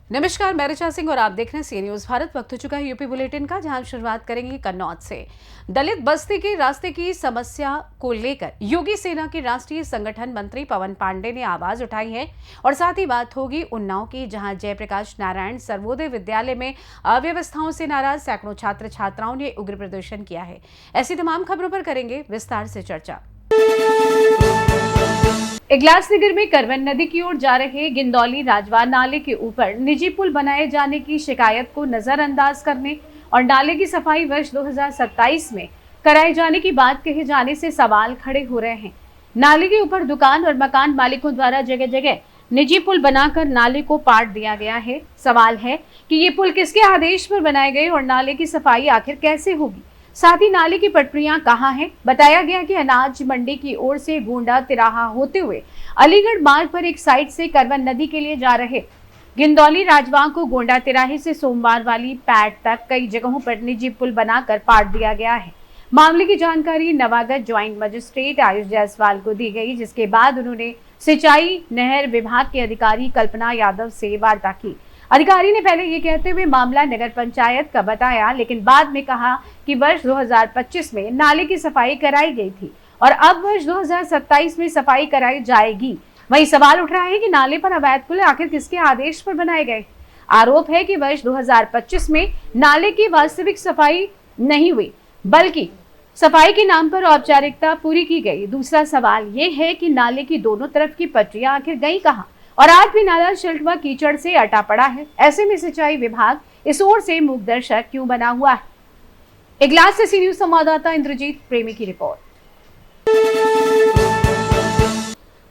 नमस्कार, मैं ऋचा सिंह और आप देख रहे हैं सी न्यूज भारत। वक्त हो चुका है यूपी बुलेटिन का, जहां शुरुआत करेंगे कन्नौज से। दलित बस्ती के रास्ते की समस्या को लेकर योगी सेना के राष्ट्रीय संगठन मंत्री पवन पांडे ने आवाज उठाई है और साथ ही बात होगी उन्नाव की, जहां जयप्रकाश नारायण सर्वोदय विद्यालय में अव्यवस्थाओं से नाराज सैकड़ों छात्र छात्राओं ने उग्र प्रदर्शन किया है। ऐसी तमाम खबरों पर करेंगे विस्तार से चर्चा। इगलास नगर में करवन नदी की ओर जा रहे गिंदौली राजवा नाले के ऊपर निजी पुल बनाए जाने की शिकायत को नजरअंदाज करने और नाले की सफाई वर्ष 2027 में कराए जाने की बात कहे जाने से सवाल खड़े हो रहे हैं। नाले के ऊपर दुकान और मकान मालिकों द्वारा जगह जगह निजी पुल बनाकर नाले को पाट दिया गया है। सवाल है कि ये पुल किसके आदेश पर बनाए गए और नाले की सफाई आखिर कैसे होगी। साथ ही नाले की पटरियां कहां हैं। बताया गया कि अनाज मंडी की ओर से गोंडा तिराहा होते हुए अलीगढ़ मार्ग पर एक साइड से करवन नदी के लिए जा रहे गिंदौली राजवा को गोंडा तिराहे से सोमवार वाली पैट तक कई जगहों पर निजी पुल बनाकर पाट दिया गया है। मामले की जानकारी नवागत ज्वाइंट मजिस्ट्रेट आयुष जायसवाल को दी गई, जिसके बाद उन्होंने सिंचाई नहर विभाग के अधिकारी कल्पना यादव से वार्ता की। अधिकारी ने पहले ये कहते हुए मामला नगर पंचायत का बताया, लेकिन बाद में कहा कि वर्ष 2025 में नाले की सफाई कराई गई थी और अब वर्ष 2027 में सफाई कराई जाएगी। वही सवाल उठ रहा है कि नाले पर अवैध पुल आखिर किसके आदेश पर बनाए गए। आरोप है कि वर्ष 2025 में नाले की वास्तविक सफाई नहीं हुई, बल्कि सफाई के नाम पर औपचारिकता पूरी की गई। दूसरा सवाल ये है कि नाले की दोनों तरफ की पटरियां आखिर गई कहां और आज भी नाला सिल्ट व कीचड़ से अटा पड़ा है। ऐसे में सिंचाई विभाग इस ओर से मूक दर्शक क्यों बना हुआ है। इगलास से सी न्यूज संवाददाता इंद्रजीत प्रेमी की रिपोर्ट।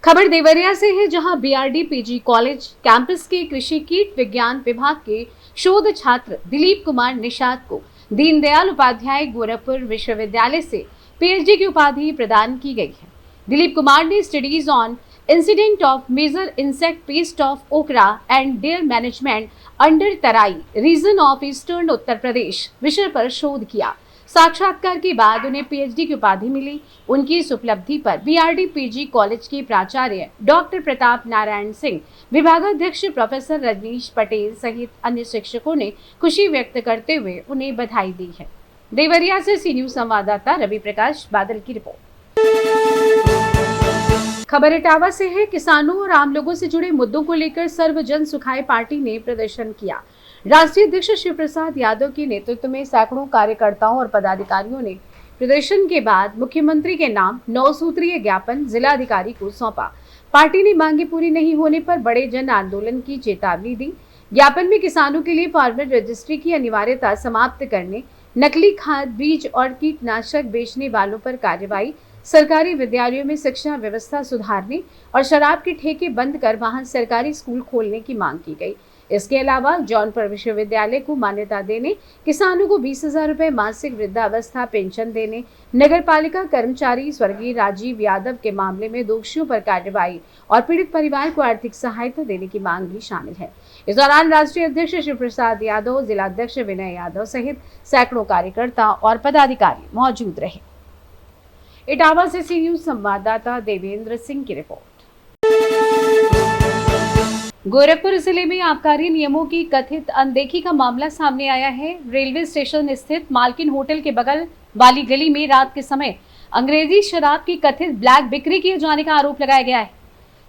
खबर देवरिया से है, जहां बीआरडी पीजी कॉलेज कैंपस के कृषि कीट विज्ञान विभाग के शोध छात्र दिलीप कुमार निषाद को दीनदयाल उपाध्याय गोरखपुर विश्वविद्यालय से पीएचडी की उपाधि प्रदान की गई है। दिलीप कुमार ने studies on incident of major insect pest of okra and their management under Terai region of eastern Uttar Pradesh विषय पर शोध किया। साक्षात्कार के बाद उन्हें पीएचडी की उपाधि मिली। उनकी इस उपलब्धि पर बीआरडी पीजी कॉलेज के प्राचार्य डॉक्टर प्रताप नारायण सिंह, विभागाध्यक्ष प्रोफेसर रजनीश पटेल सहित अन्य शिक्षकों ने खुशी व्यक्त करते हुए उन्हें बधाई दी है। देवरिया से सी न्यूज संवाददाता रवि प्रकाश बादल की रिपोर्ट। खबर इटावा से है, किसानों और आम लोगों से जुड़े मुद्दों को लेकर सर्व जन सुखाय पार्टी ने प्रदर्शन किया। राष्ट्रीय अध्यक्ष शिव प्रसाद यादव के नेतृत्व में सैकड़ों कार्यकर्ताओं और पदाधिकारियों ने प्रदर्शन के बाद मुख्यमंत्री के नाम 9 सूत्रीय ज्ञापन जिलाधिकारी को सौंपा। पार्टी ने मांगे पूरी नहीं होने पर बड़े जन आंदोलन की चेतावनी दी। ज्ञापन में किसानों के लिए फार्मर रजिस्ट्री की अनिवार्यता समाप्त करने, नकली खाद बीज और कीटनाशक बेचने वालों पर कार्रवाई, सरकारी विद्यालयों में शिक्षा व्यवस्था सुधारने और शराब के ठेके बंद कर वहां सरकारी स्कूल खोलने की मांग की गई। इसके अलावा जौनपुर विश्वविद्यालय को मान्यता देने, किसानों को 20,000 रुपए मासिक वृद्धावस्था पेंशन देने, नगर पालिका कर्मचारी स्वर्गीय राजीव यादव के मामले में दोषियों पर कार्रवाई और पीड़ित परिवार को आर्थिक सहायता देने की मांग भी शामिल है। इस दौरान राष्ट्रीय अध्यक्ष शिव प्रसाद यादव, जिला अध्यक्ष विनय यादव सहित सैकड़ों कार्यकर्ता और पदाधिकारी मौजूद रहे। इटावा से सी न्यूज संवाददाता देवेंद्र सिंह की रिपोर्ट। गोरखपुर जिले में आबकारी नियमों की कथित अनदेखी का मामला सामने आया है। रेलवे स्टेशन स्थित मालकिन होटल के बगल वाली गली में रात के समय अंग्रेजी शराब की कथित ब्लैक बिक्री किए जाने का आरोप लगाया गया है।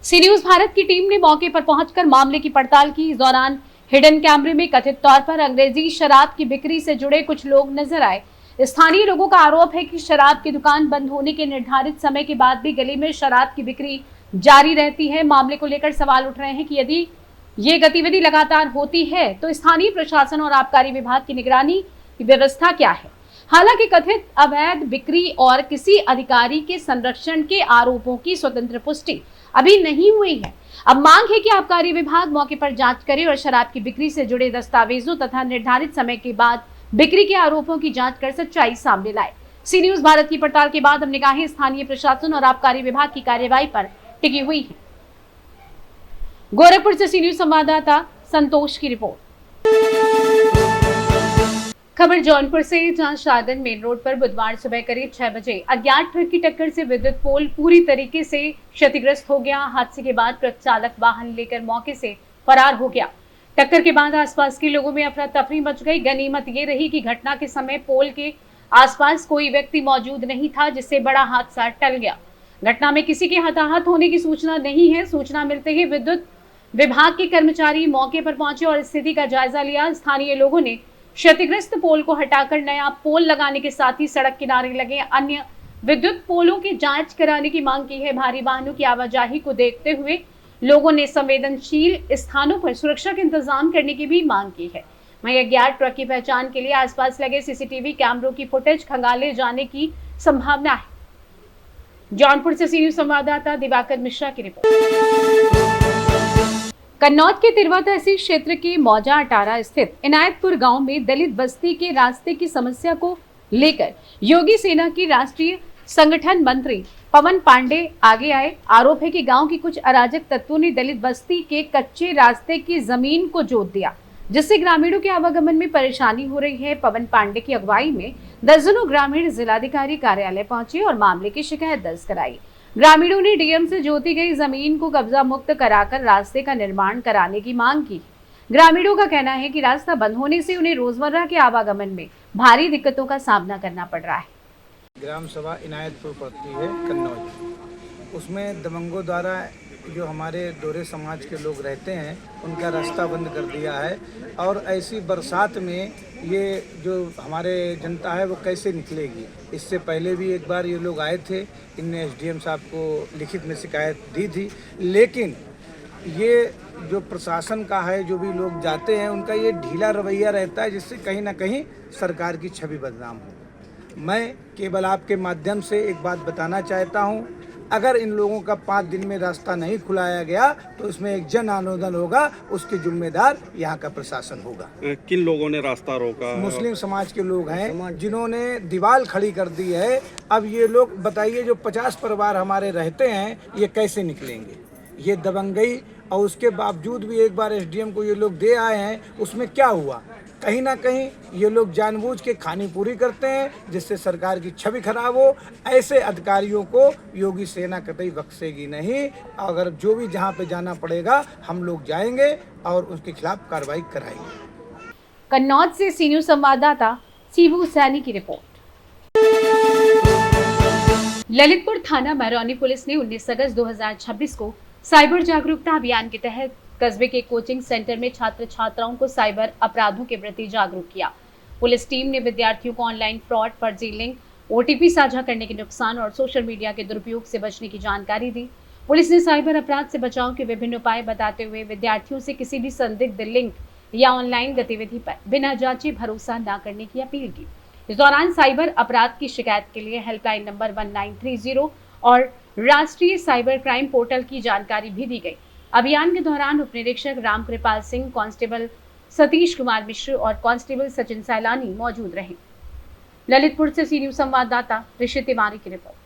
सी न्यूज भारत की टीम ने मौके पर पहुंचकर मामले की पड़ताल की। इस दौरान हिडन कैमरे में कथित तौर पर अंग्रेजी शराब की बिक्री से जुड़े कुछ लोग नजर आए। स्थानीय लोगों का आरोप है कि शराब की दुकान बंद होने के निर्धारित समय के बाद भी गली में शराब की बिक्री जारी रहती है। मामले को लेकर सवाल उठ रहे हैं कि यदि ये गतिविधि लगातार होती है तो स्थानीय प्रशासन और आबकारी विभाग की निगरानी की व्यवस्था क्या है। हालांकि कथित अवैध बिक्री और किसी अधिकारी के संरक्षण के आरोपों की स्वतंत्र पुष्टि अभी नहीं हुई है। अब मांग है कि आबकारी विभाग मौके पर जांच करे और शराब की बिक्री से जुड़े दस्तावेजों तथा निर्धारित समय के बाद बिक्री के आरोपों की जांच कर सच्चाई सामने लाए। सी न्यूज भारत की पड़ताल के बाद हम निगाहें स्थानीय प्रशासन और आबकारी विभाग की कार्यवाही पर टिकी हुई है। गोरखपुर से सी न्यूज संवाददाता संतोष की रिपोर्ट। खबर जौनपुर से, जहां शादन मेन रोड पर बुधवार सुबह करीब 6 बजे अज्ञात ट्रक की टक्कर से विद्युत पोल पूरी तरीके से क्षतिग्रस्त हो गया। हादसे के बाद ट्रक चालक वाहन लेकर मौके से फरार हो गया। टक्कर के बाद आसपास के लोगों में अफरा तफरी मच गई। गनीमत ये रही कि घटना के समय पोल के आसपास कोई व्यक्ति मौजूद नहीं था, जिससे बड़ा हादसा टल गया। घटना में किसी के हताहत होने की सूचना नहीं है। सूचना मिलते ही विद्युत विभाग के कर्मचारी मौके पर पहुंचे और स्थिति का जायजा लिया। स्थानीय लोगों ने क्षतिग्रस्त पोल को हटाकर नया पोल लगाने के साथ ही सड़क किनारे लगे अन्य विद्युत पोलों की जांच कराने की मांग की है। भारी वाहनों की आवाजाही को देखते हुए लोगों ने संवेदनशील स्थानों पर सुरक्षा के इंतजाम करने की भी मांग की है। वहीं अज्ञात ट्रक की पहचान के लिए आसपास लगे सीसीटीवी कैमरों की फुटेज खंगाले जाने की संभावना है। जौनपुर से सी न्यूज संवाददाता दिवाकर मिश्रा की रिपोर्ट। कन्नौज के तिरवा तहसील क्षेत्र के मौजा अटारा स्थित इनायतपुर गांव में दलित बस्ती के रास्ते की समस्या को लेकर योगी सेना की राष्ट्रीय संगठन मंत्री पवन पांडे आगे आए। आरोप है कि गांव की कुछ अराजक तत्वों ने दलित बस्ती के कच्चे रास्ते की जमीन को जोत दिया, जिससे ग्रामीणों के आवागमन में परेशानी हो रही है। पवन पांडे की अगुवाई में दर्जनों ग्रामीण जिलाधिकारी कार्यालय पहुंचे और मामले की शिकायत दर्ज कराई। ग्रामीणों ने डीएम से जोती गई जमीन को कब्जा मुक्त कराकर रास्ते का निर्माण कराने की मांग की। ग्रामीणों का कहना है कि रास्ता बंद होने से उन्हें रोजमर्रा के आवागमन में भारी दिक्कतों का सामना करना पड़ रहा है। ग्राम सभा इनायतपुर पड़ती है कन्नौज, उसमें दबंगों द्वारा जो हमारे दोहरे समाज के लोग रहते हैं उनका रास्ता बंद कर दिया है। और ऐसी बरसात में ये जो हमारे जनता है वो कैसे निकलेगी। इससे पहले भी एक बार ये लोग आए थे, इनने एसडीएम साहब को लिखित में शिकायत दी थी, लेकिन ये जो प्रशासन का है, जो भी लोग जाते हैं उनका ये ढीला रवैया रहता है, जिससे कहीं ना कहीं सरकार की छवि बदनाम हो। मैं केवल आपके माध्यम से एक बात बताना चाहता हूँ, अगर इन लोगों का 5 दिन में रास्ता नहीं खुलाया गया तो इसमें एक जन आंदोलन होगा, उसके जिम्मेदार यहाँ का प्रशासन होगा। किन लोगों ने रास्ता रोका? मुस्लिम समाज के लोग हैं जिन्होंने दीवार खड़ी कर दी है। अब ये लोग बताइए, जो 50 परिवार हमारे रहते हैं ये कैसे निकलेंगे। ये दबंगई और उसके बावजूद भी एक बार एसडीएम को ये लोग दे आए हैं, उसमें क्या हुआ? कहीं ना कहीं ये लोग जानबूझ के खानी पूरी करते हैं, जिससे सरकार की छवि खराब हो। ऐसे अधिकारियों को योगी सेना कतई बख्शेगी नहीं। अगर जो भी जहां पे जाना पड़ेगा हम लोग जाएंगे और उसके खिलाफ कार्रवाई कराएंगे। कन्नौज से सी न्यूज संवाददाता सीबू सैनी की रिपोर्ट। ललितपुर थाना मैरौनी पुलिस ने 19 अगस्त 2026 को साइबर जागरूकता अभियान के तहत कस्बे के कोचिंग सेंटर में छात्र छात्राओं को साइबर अपराधों के प्रति जागरूक किया। पुलिस टीम ने विद्यार्थियों को ऑनलाइन फ्रॉड, फर्जी लिंक, ओटीपी साझा करने के नुकसान और सोशल मीडिया के दुरुपयोग से बचने की जानकारी दी। पुलिस ने साइबर अपराध से बचाव के विभिन्न उपाय बताते हुए विद्यार्थियों से किसी भी संदिग्ध लिंक या ऑनलाइन गतिविधि पर बिना जांचे भरोसा न करने की अपील की। इस दौरान साइबर अपराध की शिकायत के लिए हेल्पलाइन नंबर 1930 और राष्ट्रीय साइबर क्राइम पोर्टल की जानकारी भी दी गई। अभियान के दौरान उप निरीक्षक राम कृपाल सिंह, कांस्टेबल सतीश कुमार मिश्र और कांस्टेबल सचिन सैलानी मौजूद रहे। ललितपुर से सी न्यूज संवाददाता ऋषि तिवारी की रिपोर्ट।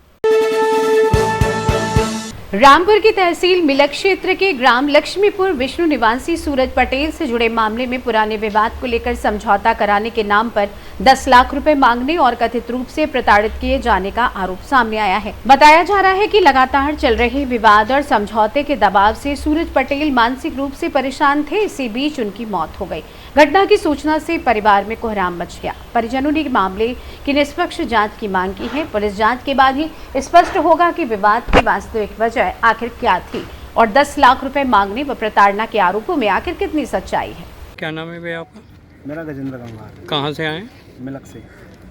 रामपुर की तहसील मिलक क्षेत्र के ग्राम लक्ष्मीपुर विष्णु निवासी सूरज पटेल से जुड़े मामले में पुराने विवाद को लेकर समझौता कराने के नाम पर 10 लाख रुपए मांगने और कथित रूप से प्रताड़ित किए जाने का आरोप सामने आया है। बताया जा रहा है कि लगातार चल रहे विवाद और समझौते के दबाव से सूरज पटेल मानसिक रूप से परेशान थे। इसी बीच उनकी मौत हो गई। घटना की सूचना से परिवार में कोहराम मच गया। परिजनों ने मामले की निष्पक्ष जांच की मांग की है। पुलिस जांच के बाद ही स्पष्ट होगा कि विवाद की वास्तविक वजह आखिर क्या थी और 10 लाख रुपए मांगने व प्रताड़ना के आरोपों में आखिर कितनी सच्चाई है। क्या नाम है भैया आपका? मेरा गजेंद्र गंगवार। कहाँ से आए? मिलक से।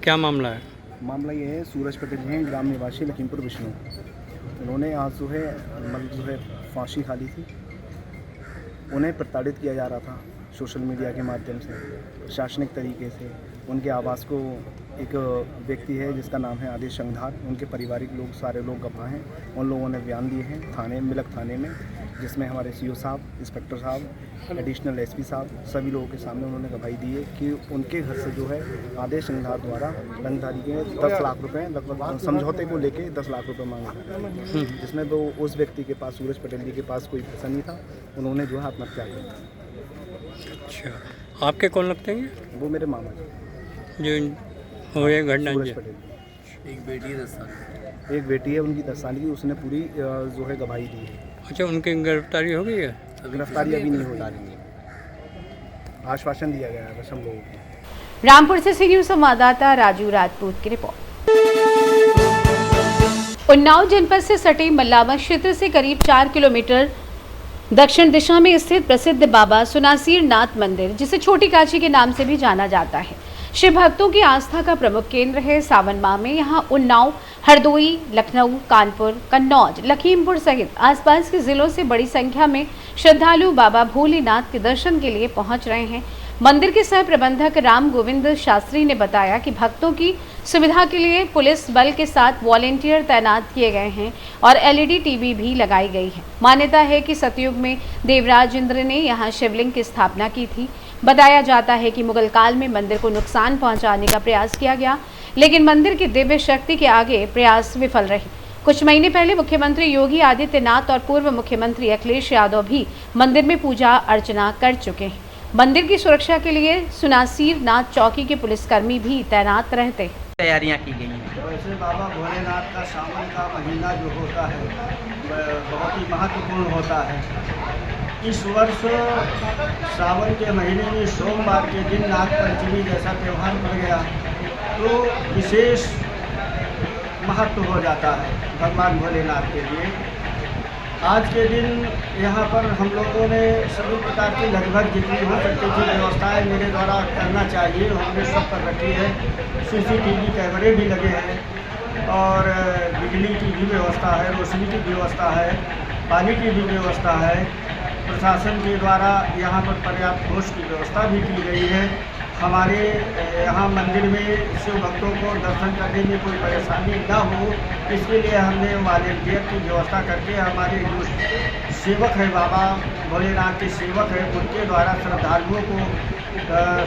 क्या मामला है? मामला ये है, सूरज पटेल हैं, ग्राम निवासी लखीमपुर विष्णु। उन्होंने आज जो है फांसी खा ली थी। उन्हें प्रताड़ित किया जा रहा था सोशल मीडिया के माध्यम से, शासनिक तरीके से। उनके आवास को एक व्यक्ति है जिसका नाम है आदेश संघधार, उनके पारिवारिक लोग, सारे लोग गवाह हैं। उन लोगों ने बयान दिए हैं थाने, मिलक थाने में, जिसमें हमारे सीओ साहब, इंस्पेक्टर साहब, एडिशनल एसपी साहब, सभी लोगों के सामने उन्होंने गवाही दी है कि उनके घर से जो है आदेश संघधार द्वारा रंगधारी के 10 लाख रुपए लगभग समझौते को लेके 10 लाख रुपए मांगे, जिसमें तो उस व्यक्ति के पास, सूरज पटेल जी के पास कोई पैसा नहीं था। उन्होंने जो है आत्महत्या की। अच्छा, आपके कौन लगते हैं? वो मेरे मामा जी। जो हो ये घटना सूरज जी। पटेल। एक बेटी है उनकी 10 साल की, उसने पूरी जो है गवाही दी है। अच्छा, उनकी गिरफ्तारी हो गई है? गिरफ्तारी अभी नहीं हो रही, आश्वासन दिया गया है बस हम लोगों को। रामपुर से सी न्यूज संवाददाता राजू राजपूत की रिपोर्ट। उन्नाव जनपद से सटे मल्लावा क्षेत्र से करीब 4 किलोमीटर दक्षिण दिशा में स्थित प्रसिद्ध बाबा सुनासीर नाथ मंदिर, जिसे छोटी काशी के नाम से भी जाना जाता है, शिव भक्तों की आस्था का प्रमुख केंद्र है। सावन माह में यहां उन्नाव, हरदोई, लखनऊ, कानपुर, कन्नौज, लखीमपुर सहित आसपास के जिलों से बड़ी संख्या में श्रद्धालु बाबा भोलेनाथ के दर्शन के लिए पहुंच रहे हैं। मंदिर के सह प्रबंधक राम गोविंद शास्त्री ने बताया कि भक्तों की सुविधा के लिए पुलिस बल के साथ वॉलेंटियर तैनात किए गए हैं और एलईडी टीवी भी लगाई गई है। मान्यता है कि सतयुग में देवराज इंद्र ने यहाँ शिवलिंग की स्थापना की थी। बताया जाता है कि मुगल काल में मंदिर को नुकसान पहुंचाने का प्रयास किया गया, लेकिन मंदिर की दिव्य शक्ति के आगे प्रयास विफल रहे। कुछ महीने पहले मुख्यमंत्री योगी आदित्यनाथ और पूर्व मुख्यमंत्री अखिलेश यादव भी मंदिर में पूजा अर्चना कर चुके हैं। मंदिर की सुरक्षा के लिए सुनासीर नाथ चौकी के पुलिसकर्मी भी तैनात रहते हैं। तैयारियां की गई हैं। वैसे बाबा भोलेनाथ का सावन का महीना जो होता है बहुत ही महत्वपूर्ण होता है। इस वर्ष सावन के महीने में सोमवार के दिन नाग पंचमी जैसा त्यौहार पड़ गया तो विशेष महत्व हो जाता है भगवान भोलेनाथ के लिए। आज के दिन यहाँ पर हम लोगों ने सभी प्रकार की लगभग जितनी हो सकती थी व्यवस्थाएं मेरे द्वारा करना चाहिए हमने सब कर रखी है। सीसीटीवी कैमरे भी लगे हैं और बिजली की भी व्यवस्था है, रोशनी की व्यवस्था है, पानी की भी व्यवस्था है। प्रशासन के द्वारा यहाँ पर पर्याप्त घोष की व्यवस्था भी की गई है। हमारे यहाँ मंदिर में शिव भक्तों को दर्शन करने में कोई परेशानी न हो इसके लिए हमने वॉलेंटियर की व्यवस्था करके हमारे जो सेवक है बाबा भोलेनाथ के सेवक है उनके द्वारा श्रद्धालुओं को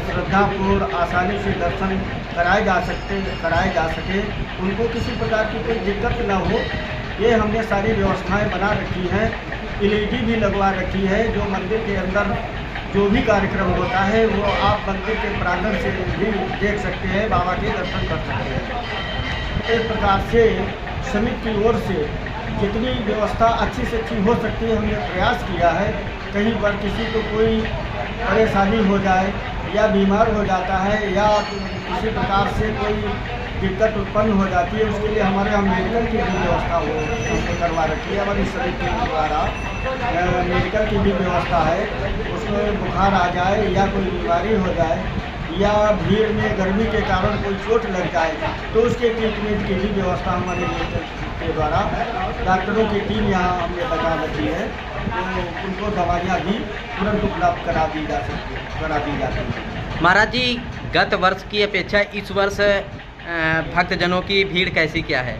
श्रद्धापूर्ण आसानी से दर्शन कराए जा सके, उनको किसी प्रकार की कोई दिक्कत न हो, ये हमने सारी व्यवस्थाएं बना रखी हैं। एलईडी भी लगवा रखी है। जो मंदिर के अंदर जो भी कार्यक्रम होता है वो आप मंदिर के प्रांगण से भी देख सकते हैं, बाबा के दर्शन कर सकते हैं। एक प्रकार से समिति की ओर से जितनी व्यवस्था अच्छी से अच्छी हो सकती है हमने प्रयास किया है। कहीं पर किसी को कोई परेशानी हो जाए या बीमार हो जाता है या किसी प्रकार से कोई दिक्कत उत्पन्न हो जाती है उसके लिए हमारे यहाँ मेडिकल की भी व्यवस्था हमने करवा रखी है। हमारी समिति के द्वारा मेडिकल की भी व्यवस्था है। उसमें बुखार आ जाए या कोई बीमारी हो जाए या भीड़ में गर्मी के कारण कोई चोट लग जाए तो उसके ट्रीटमेंट की भी व्यवस्था हमारे मेडिकल के द्वारा डॉक्टरों की टीम यहाँ हमने लगा रखी है। तो उनको दवाइयाँ भी तुरंत उपलब्ध करा दी जाती है। महाराज जी, गत वर्ष की अपेक्षा इस वर्ष भक्तजनों की भीड़ कैसी क्या है?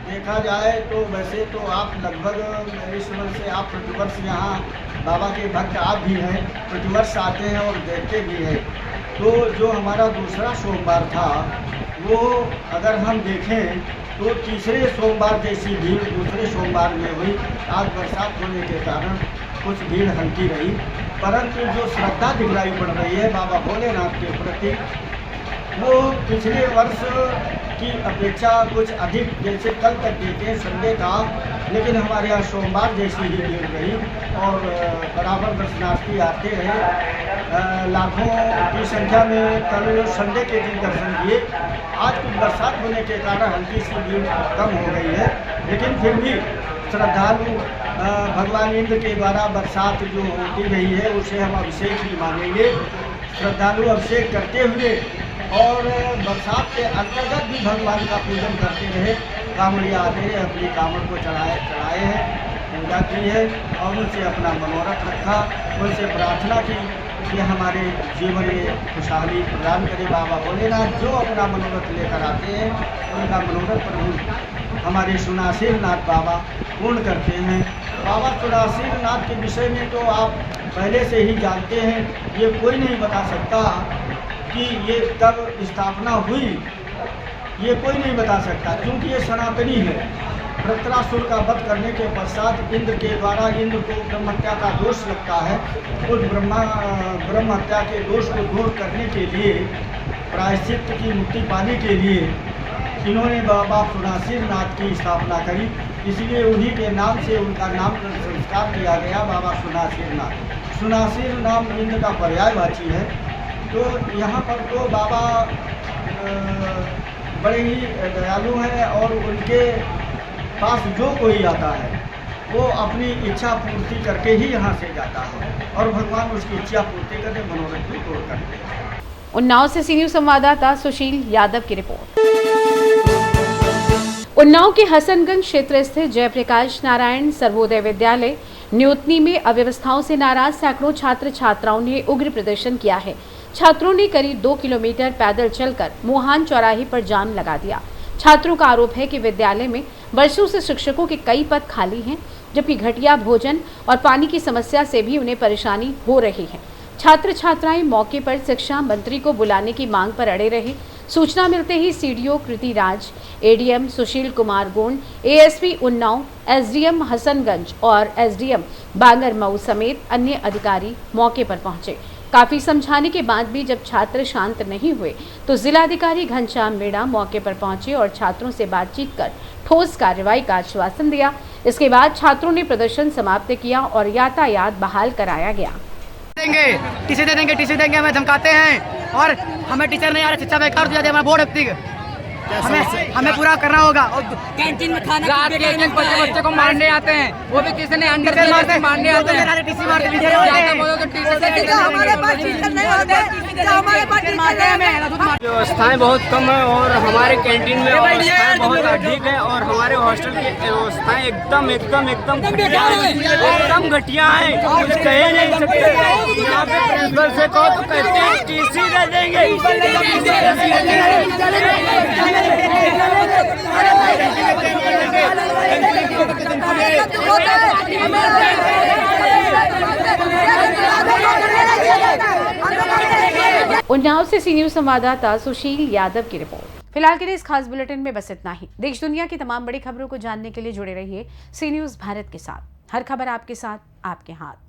देखा जाए तो वैसे तो आप लगभग मेरी समझ से आप प्रतिवर्ष यहाँ बाबा के भक्त आप भी हैं, प्रतिवर्ष आते हैं और देखते भी हैं। तो जो हमारा दूसरा सोमवार था वो अगर हम देखें तो तीसरे सोमवार जैसी भीड़ दूसरे सोमवार में हुई। आज बरसात होने के कारण कुछ भीड़ हल्की रही, परंतु जो श्रद्धा दिखलाई पड़ रही है बाबा भोलेनाथ के प्रति वो पिछले वर्ष की अपेक्षा कुछ अधिक, जैसे कल तक देते हैं संडे था, लेकिन हमारे यहाँ सोमवार जैसी ही भीड़ रही और बराबर दर्शनार्थी आते रहे। लाखों की संख्या में कल संडे के दिन दर्शन किए। आज कुछ बरसात होने के कारण हल्की सी भीड़ कम हो गई है, लेकिन फिर भी श्रद्धालु भगवान इंद्र के द्वारा बरसात जो होती रही है उसे हम अभिषेक ही मानेंगे। श्रद्धालु अभिषेक करते हुए और बरसात के अंतर्गत भी भगवान का पूजन करते रहे। कांवड़िया आते हैं, अपनी कांवड़ को चढ़ाए हैं, पूजा की है और उनसे अपना मनोरथ रखा, उनसे प्रार्थना की कि हमारे जीवन में खुशहाली प्रदान करे बाबा भोलेनाथ। जो अपना मनोरथ लेकर आते हैं उनका मनोरथ प्रभु हमारे सुनासीर नाथ बाबा पूर्ण करते हैं। बाबा सुनासीर नाथ के विषय में तो आप पहले से ही जानते हैं, ये कोई नहीं बता सकता कि ये कब स्थापना हुई, ये कोई नहीं बता सकता, क्योंकि ये सनातनी है। वृत्रासुर का वध करने के पश्चात इंद्र के द्वारा इंद्र को ब्रह्म हत्या का दोष लगता है। उस ब्रह्म हत्या के दोष को दूर करने के लिए प्रायश्चित की मुक्ति पाने के लिए इन्होंने बाबा सुनासिर नाथ की स्थापना करी, इसलिए उन्हीं के नाम से उनका नाम संस्कार किया गया बाबा सुनासिर नाथ। सुनासिर नाम इंद्र का पर्यायवाची है। तो यहाँ पर तो बाबा बड़े ही दयालु हैं और उनके पास जो कोई आता है वो अपनी इच्छा पूर्ति करके ही यहाँ से जाता है और भगवान उसकी इच्छा पूर्ति करके मनोरथ भी पूर्ण करते हैं। उन्नाव से सी न्यूज़ संवाददाता सुशील यादव की रिपोर्ट। उन्नाव के हसनगंज क्षेत्र स्थित जयप्रकाश नारायण सर्वोदय विद्यालय न्योतनी में अव्यवस्थाओं से नाराज सैकड़ों छात्र छात्राओं ने उग्र प्रदर्शन किया है। छात्रों ने करीब 2 किलोमीटर पैदल चलकर मुहान चौराहे पर जाम लगा दिया। छात्रों का आरोप है कि विद्यालय में वर्षों से शिक्षकों के कई पद खाली हैं, जबकि घटिया भोजन और पानी की समस्या से भी उन्हें परेशानी हो रही है। छात्र छात्राएं मौके पर शिक्षा मंत्री को बुलाने की मांग पर अड़े रहे। सूचना मिलते ही सीडीओ कृति राज, ADM Sushil Kumar Gond, ASP Unnao, SDM Hasanganj और एसडीएम बांगरमऊ समेत अन्य अधिकारी मौके पर पहुंचे। काफी समझाने के बाद भी जब छात्र शांत नहीं हुए तो जिलाधिकारी घनश्याम मीणा मौके पर पहुंचे और छात्रों से बातचीत कर ठोस कार्रवाई का आश्वासन दिया। इसके बाद छात्रों ने प्रदर्शन समाप्त किया और यातायात बहाल कराया गया। टीसी दे देंगे, टीसी देंगे, हमें धमकाते हैं और हमें टीचर नहीं आ रहे, शिक्षा बेकार हो जाती है, हमारा बोर्ड हमें पूरा करना होगा। और कैंटीन में खाना रात के एक बच्चे को मारने आते हैं, वो भी किसी ने अंडर मारने आते हैं। टीसी मारते हैं, व्यवस्थाएं बहुत कम है और हमारे कैंटीन में व्यवस्थाएं बहुत अधिक है और हमारे हॉस्टल की व्यवस्थाएं एकदम घटिया है, कुछ कहे नहीं सकते। यहाँ पे प्रिंसिपल से कहो तो कहते हैं टीसी दे देंगे। उन्नाव से सी न्यूज़ संवाददाता सुशील यादव की रिपोर्ट। फिलहाल के लिए इस खास बुलेटिन में बस इतना ही। देश दुनिया की तमाम बड़ी खबरों को जानने के लिए जुड़े रहिए सी न्यूज़ भारत के साथ। हर खबर आपके साथ, आपके हाथ।